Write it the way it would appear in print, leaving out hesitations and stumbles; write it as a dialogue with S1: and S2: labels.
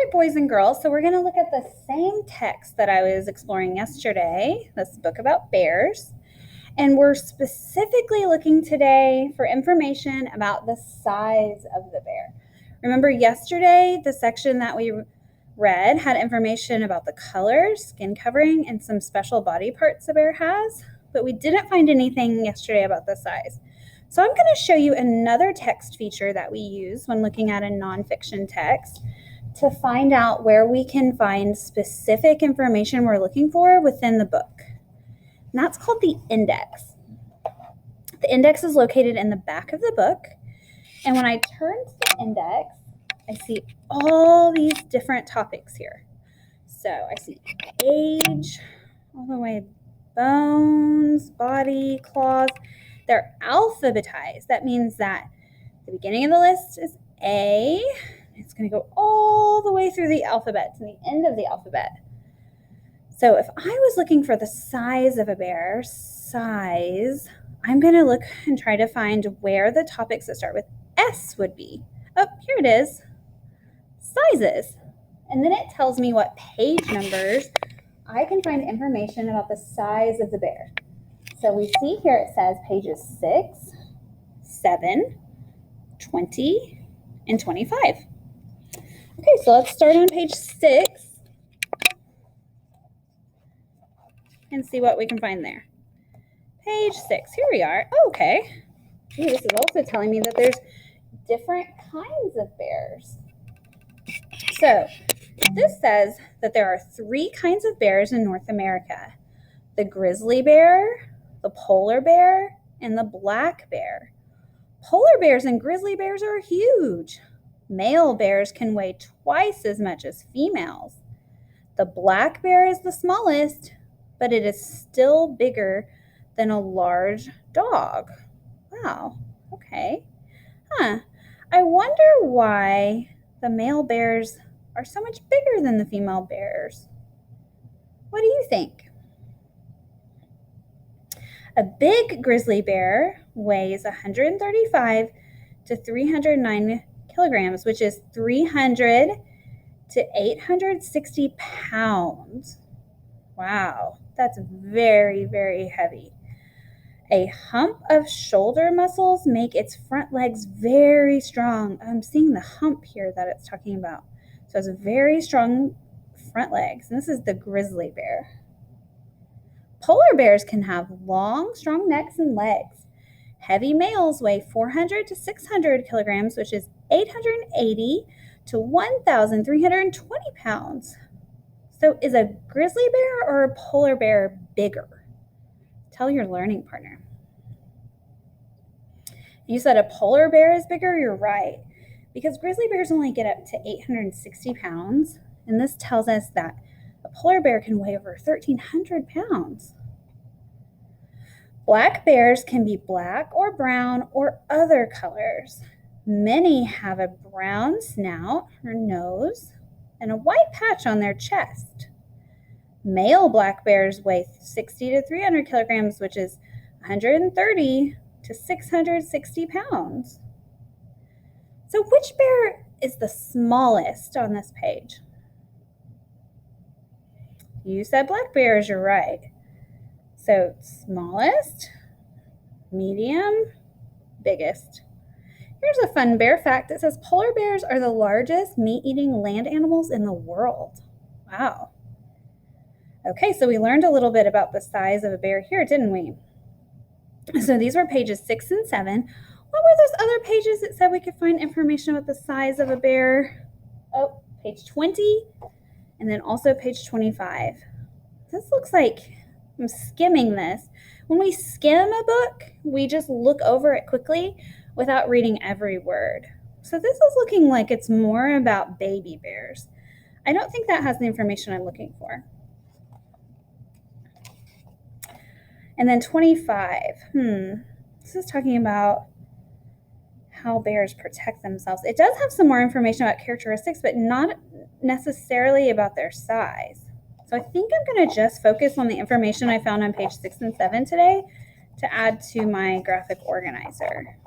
S1: right, boys and girls, so we're going to look at the same text that I was exploring yesterday, this book about bears, and we're specifically looking today for information about the size of the bear. Remember yesterday, the section that we read had information about the color, skin covering, and some special body parts the bear has, but we didn't find anything yesterday about the size. So I'm going to show you another text feature that we use when looking at a nonfiction text to find out where we can find specific information we're looking for within the book. And that's called the index. The index is located in the back of the book. And when I turn to the index, I see all these different topics here. So I see age, all the way bones, body, claws. They're alphabetized. That means that the beginning of the list is A. It's going to go all the way through the alphabet to the end of the alphabet. So if I was looking for the size of a bear, I'm going to look and try to find where the topics that start with S would be. Oh, here it is. Sizes. And then it tells me what page numbers I can find information about the size of the bear. So we see here it says pages 6, 7, 20, and 25. Okay, so let's start on page 6 and see what we can find there. Page 6, here we are. Oh, okay. Ooh, this is also telling me that there's different kinds of bears. So this says that there are 3 kinds of bears in North America: the grizzly bear, the polar bear, and the black bear. Polar bears and grizzly bears are huge. Male bears can weigh twice as much as females. The black bear is the smallest, but it is still bigger than a large dog. Wow, okay. I wonder why the male bears are so much bigger than the female bears. What do you think? A big grizzly bear weighs 135 to 309 kilograms, which is 300 to 860 pounds. Wow, that's very, very heavy. A hump of shoulder muscles make its front legs very strong. I'm seeing the hump here that it's talking about. So it's very strong front legs. And this is the grizzly bear. Polar bears can have long, strong necks and legs. Heavy males weigh 400 to 600 kilograms, which is 880 to 1,320 pounds. So is a grizzly bear or a polar bear bigger? Tell your learning partner. You said a polar bear is bigger, you're right, because grizzly bears only get up to 860 pounds, and this tells us that a polar bear can weigh over 1,300 pounds. Black bears can be black or brown or other colors. Many have a brown snout or nose and a white patch on their chest. Male black bears weigh 60 to 300 kilograms, which is 130 to 660 pounds. So which bear is the smallest on this page? You said black bears, you're right. So smallest, medium, biggest. Here's a fun bear fact. It says polar bears are the largest meat-eating land animals in the world. Wow. Okay, so we learned a little bit about the size of a bear here, didn't we? So these were pages 6 and 7. What were those other pages that said we could find information about the size of a bear? Oh, page 20, and then also page 25. This looks like, I'm skimming this. When we skim a book, we just look over it quickly without reading every word. So this is looking like it's more about baby bears. I don't think that has the information I'm looking for. And then 25. This is talking about how bears protect themselves. It does have some more information about characteristics, but not necessarily about their size. So I think I'm going to just focus on the information I found on page 6 and 7 today to add to my graphic organizer.